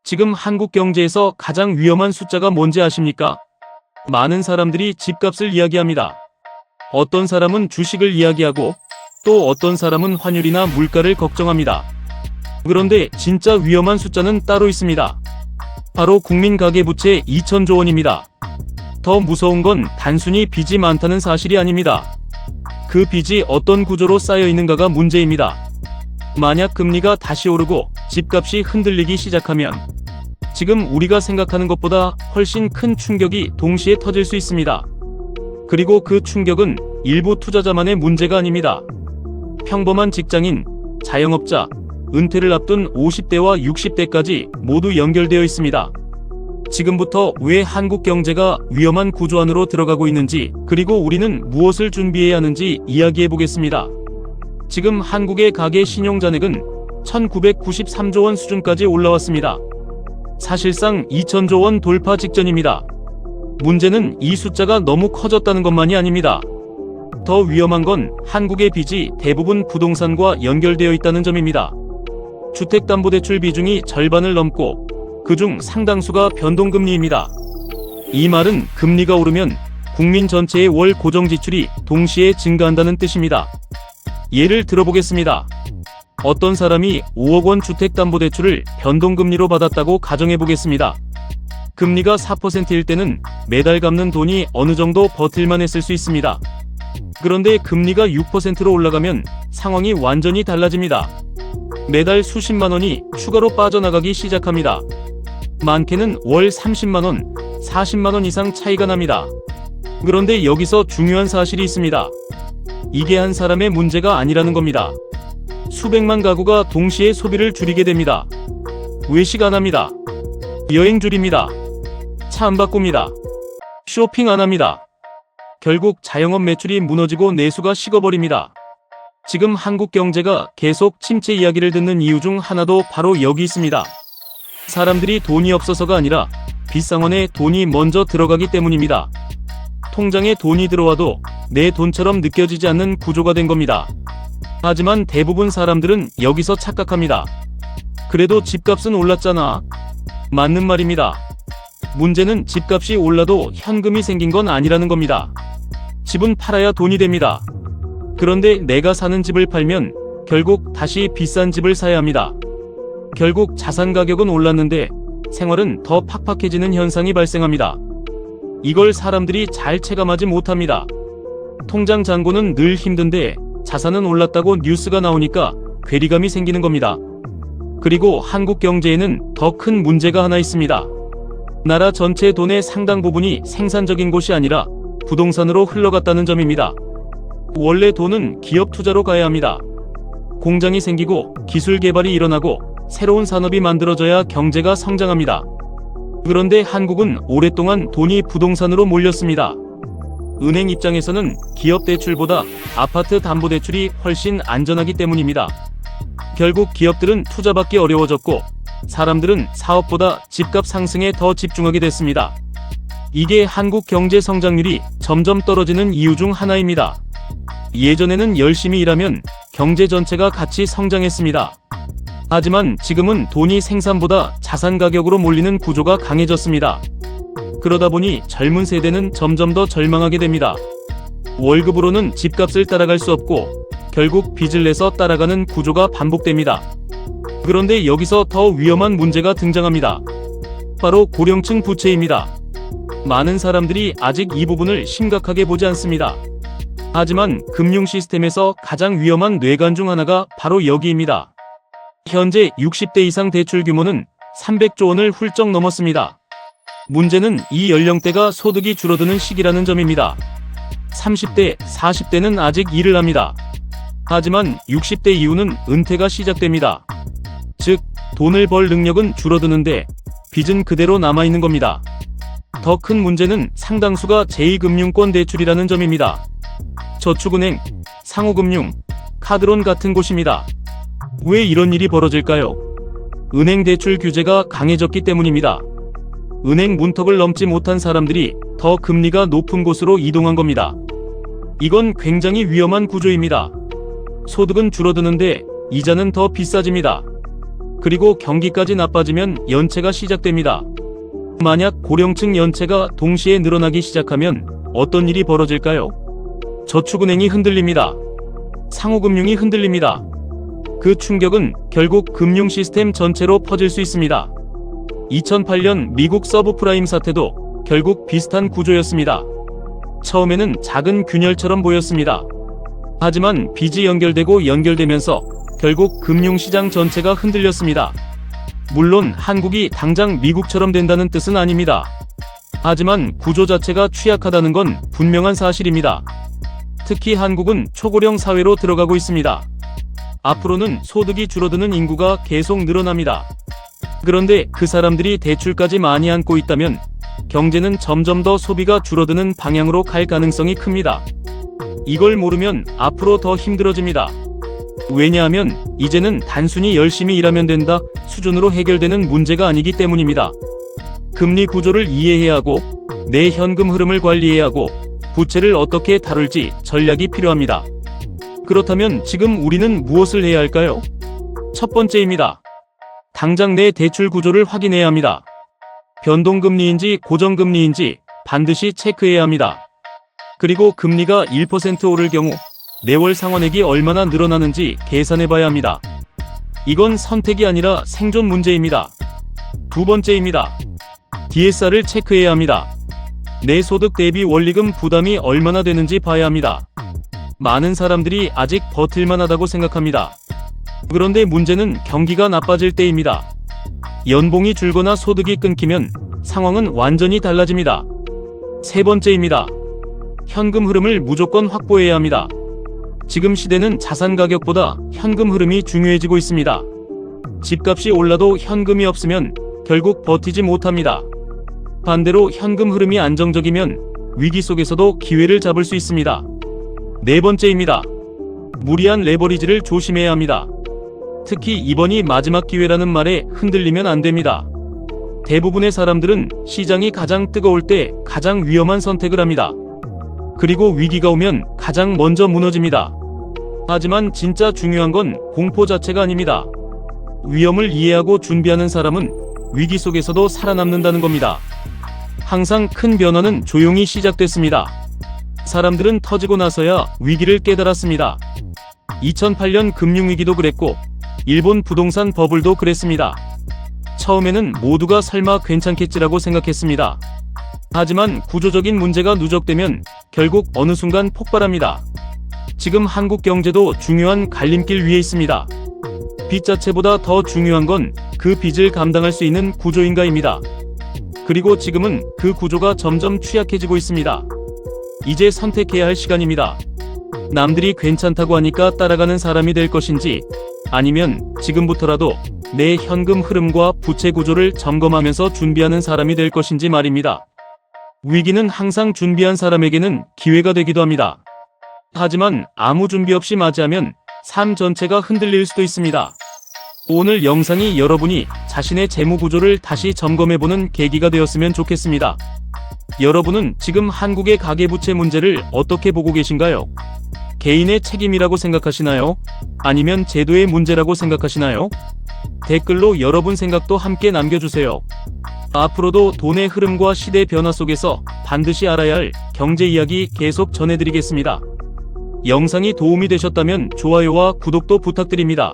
지금 한국 경제에서 가장 위험한 숫자가 뭔지 아십니까? 많은 사람들이 집값을 이야기합니다. 어떤 사람은 주식을 이야기하고 또 어떤 사람은 환율이나 물가를 걱정합니다. 그런데 진짜 위험한 숫자는 따로 있습니다. 바로 국민 가계부채 2,000조 원입니다. 더 무서운 건 단순히 빚이 많다는 사실이 아닙니다. 그 빚이 어떤 구조로 쌓여 있는가가 문제입니다. 만약 금리가 다시 오르고 집값이 흔들리기 시작하면 지금 우리가 생각하는 것보다 훨씬 큰 충격이 동시에 터질 수 있습니다. 그리고 그 충격은 일부 투자자만의 문제가 아닙니다. 평범한 직장인, 자영업자, 은퇴를 앞둔 50대와 60대까지 모두 연결되어 있습니다. 지금부터 왜 한국 경제가 위험한 구조 안으로 들어가고 있는지, 그리고 우리는 무엇을 준비해야 하는지 이야기해 보겠습니다. 지금 한국의 가계 신용잔액은 1993조 원 수준까지 올라왔습니다. 사실상 2,000조 원 돌파 직전입니다. 문제는 이 숫자가 너무 커졌다는 것만이 아닙니다. 더 위험한 건 한국의 빚이 대부분 부동산과 연결되어 있다는 점입니다. 주택담보대출 비중이 절반을 넘고 그중 상당수가 변동금리입니다. 이 말은 금리가 오르면 국민 전체의 월 고정지출이 동시에 증가한다는 뜻입니다. 예를 들어보겠습니다. 어떤 사람이 5억 원 주택담보대출을 변동금리로 받았다고 가정해보겠습니다. 금리가 4%일 때는 매달 갚는 돈이 어느 정도 버틸만 했을 수 있습니다. 그런데 금리가 6%로 올라가면 상황이 완전히 달라집니다. 매달 수십만 원이 추가로 빠져나가기 시작합니다. 많게는 월 30만 원, 40만 원 이상 차이가 납니다. 그런데 여기서 중요한 사실이 있습니다. 이게 한 사람의 문제가 아니라는 겁니다. 수백만 가구가 동시에 소비를 줄이게 됩니다. 외식 안 합니다. 여행 줄입니다. 차 안 바꿉니다. 쇼핑 안 합니다. 결국 자영업 매출이 무너지고 내수가 식어버립니다. 지금 한국 경제가 계속 침체 이야기를 듣는 이유 중 하나도 바로 여기 있습니다. 사람들이 돈이 없어서가 아니라 빚상원에 돈이 먼저 들어가기 때문입니다. 통장에 돈이 들어와도 내 돈처럼 느껴지지 않는 구조가 된 겁니다. 하지만 대부분 사람들은 여기서 착각합니다. 그래도 집값은 올랐잖아. 맞는 말입니다. 문제는 집값이 올라도 현금이 생긴 건 아니라는 겁니다. 집은 팔아야 돈이 됩니다. 그런데 내가 사는 집을 팔면 결국 다시 비싼 집을 사야 합니다. 결국 자산 가격은 올랐는데 생활은 더 팍팍해지는 현상이 발생합니다. 이걸 사람들이 잘 체감하지 못합니다. 통장 잔고는 늘 힘든데 자산은 올랐다고 뉴스가 나오니까 괴리감이 생기는 겁니다. 그리고 한국 경제에는 더 큰 문제가 하나 있습니다. 나라 전체 돈의 상당 부분이 생산적인 곳이 아니라 부동산으로 흘러갔다는 점입니다. 원래 돈은 기업 투자로 가야 합니다. 공장이 생기고 기술 개발이 일어나고 새로운 산업이 만들어져야 경제가 성장합니다. 그런데 한국은 오랫동안 돈이 부동산으로 몰렸습니다. 은행 입장에서는 기업 대출보다 아파트 담보대출이 훨씬 안전하기 때문입니다. 결국 기업들은 투자받기 어려워졌고 사람들은 사업보다 집값 상승에 더 집중하게 됐습니다. 이게 한국 경제 성장률이 점점 떨어지는 이유 중 하나입니다. 예전에는 열심히 일하면 경제 전체가 같이 성장했습니다. 하지만 지금은 돈이 생산보다 자산 가격으로 몰리는 구조가 강해졌습니다. 그러다 보니 젊은 세대는 점점 더 절망하게 됩니다. 월급으로는 집값을 따라갈 수 없고 결국 빚을 내서 따라가는 구조가 반복됩니다. 그런데 여기서 더 위험한 문제가 등장합니다. 바로 고령층 부채입니다. 많은 사람들이 아직 이 부분을 심각하게 보지 않습니다. 하지만 금융 시스템에서 가장 위험한 뇌관 중 하나가 바로 여기입니다. 현재 60대 이상 대출 규모는 300조 원을 훌쩍 넘었습니다. 문제는 이 연령대가 소득이 줄어드는 시기라는 점입니다. 30대, 40대는 아직 일을 합니다. 하지만 60대 이후는 은퇴가 시작됩니다. 즉, 돈을 벌 능력은 줄어드는데 빚은 그대로 남아있는 겁니다. 더 큰 문제는 상당수가 제2금융권 대출이라는 점입니다. 저축은행, 상호금융, 카드론 같은 곳입니다. 왜 이런 일이 벌어질까요? 은행 대출 규제가 강해졌기 때문입니다. 은행 문턱을 넘지 못한 사람들이 더 금리가 높은 곳으로 이동한 겁니다. 이건 굉장히 위험한 구조입니다. 소득은 줄어드는데 이자는 더 비싸집니다. 그리고 경기까지 나빠지면 연체가 시작됩니다. 만약 고령층 연체가 동시에 늘어나기 시작하면 어떤 일이 벌어질까요? 저축은행이 흔들립니다. 상호금융이 흔들립니다. 그 충격은 결국 금융 시스템 전체로 퍼질 수 있습니다. 2008년 미국 서브프라임 사태도 결국 비슷한 구조였습니다. 처음에는 작은 균열처럼 보였습니다. 하지만 빚이 연결되면서 결국 금융시장 전체가 흔들렸습니다. 물론 한국이 당장 미국처럼 된다는 뜻은 아닙니다. 하지만 구조 자체가 취약하다는 건 분명한 사실입니다. 특히 한국은 초고령 사회로 들어가고 있습니다. 앞으로는 소득이 줄어드는 인구가 계속 늘어납니다. 그런데 그 사람들이 대출까지 많이 안고 있다면 경제는 점점 더 소비가 줄어드는 방향으로 갈 가능성이 큽니다. 이걸 모르면 앞으로 더 힘들어집니다. 왜냐하면 이제는 단순히 열심히 일하면 된다 수준으로 해결되는 문제가 아니기 때문입니다. 금리 구조를 이해해야 하고 내 현금 흐름을 관리해야 하고 부채를 어떻게 다룰지 전략이 필요합니다. 그렇다면 지금 우리는 무엇을 해야 할까요? 첫 번째입니다. 당장 내 대출 구조를 확인해야 합니다. 변동금리인지 고정금리인지 반드시 체크해야 합니다. 그리고 금리가 1% 오를 경우 내월 상환액이 얼마나 늘어나는지 계산해봐야 합니다. 이건 선택이 아니라 생존 문제입니다. 두 번째입니다. DSR을 체크해야 합니다. 내 소득 대비 원리금 부담이 얼마나 되는지 봐야 합니다. 많은 사람들이 아직 버틸만 하다고 생각합니다. 그런데 문제는 경기가 나빠질 때입니다. 연봉이 줄거나 소득이 끊기면 상황은 완전히 달라집니다. 세 번째입니다. 현금 흐름을 무조건 확보해야 합니다. 지금 시대는 자산 가격보다 현금 흐름이 중요해지고 있습니다. 집값이 올라도 현금이 없으면 결국 버티지 못합니다. 반대로 현금 흐름이 안정적이면 위기 속에서도 기회를 잡을 수 있습니다. 네 번째입니다. 무리한 레버리지를 조심해야 합니다. 특히 이번이 마지막 기회라는 말에 흔들리면 안 됩니다. 대부분의 사람들은 시장이 가장 뜨거울 때 가장 위험한 선택을 합니다. 그리고 위기가 오면 가장 먼저 무너집니다. 하지만 진짜 중요한 건 공포 자체가 아닙니다. 위험을 이해하고 준비하는 사람은 위기 속에서도 살아남는다는 겁니다. 항상 큰 변화는 조용히 시작됐습니다. 사람들은 터지고 나서야 위기를 깨달았습니다. 2008년 금융위기도 그랬고 일본 부동산 버블도 그랬습니다. 처음에는 모두가 설마 괜찮겠지라고 생각했습니다. 하지만 구조적인 문제가 누적되면 결국 어느 순간 폭발합니다. 지금 한국 경제도 중요한 갈림길 위에 있습니다. 빚 자체보다 더 중요한 건 그 빚을 감당할 수 있는 구조인가입니다. 그리고 지금은 그 구조가 점점 취약해지고 있습니다. 이제 선택해야 할 시간입니다. 남들이 괜찮다고 하니까 따라가는 사람이 될 것인지 아니면 지금부터라도 내 현금 흐름과 부채 구조를 점검하면서 준비하는 사람이 될 것인지 말입니다. 위기는 항상 준비한 사람에게는 기회가 되기도 합니다. 하지만 아무 준비 없이 맞이하면 삶 전체가 흔들릴 수도 있습니다. 오늘 영상이 여러분이 자신의 재무 구조를 다시 점검해보는 계기가 되었으면 좋겠습니다. 여러분은 지금 한국의 가계부채 문제를 어떻게 보고 계신가요? 개인의 책임이라고 생각하시나요? 아니면 제도의 문제라고 생각하시나요? 댓글로 여러분 생각도 함께 남겨주세요. 앞으로도 돈의 흐름과 시대 변화 속에서 반드시 알아야 할 경제 이야기 계속 전해드리겠습니다. 영상이 도움이 되셨다면 좋아요와 구독도 부탁드립니다.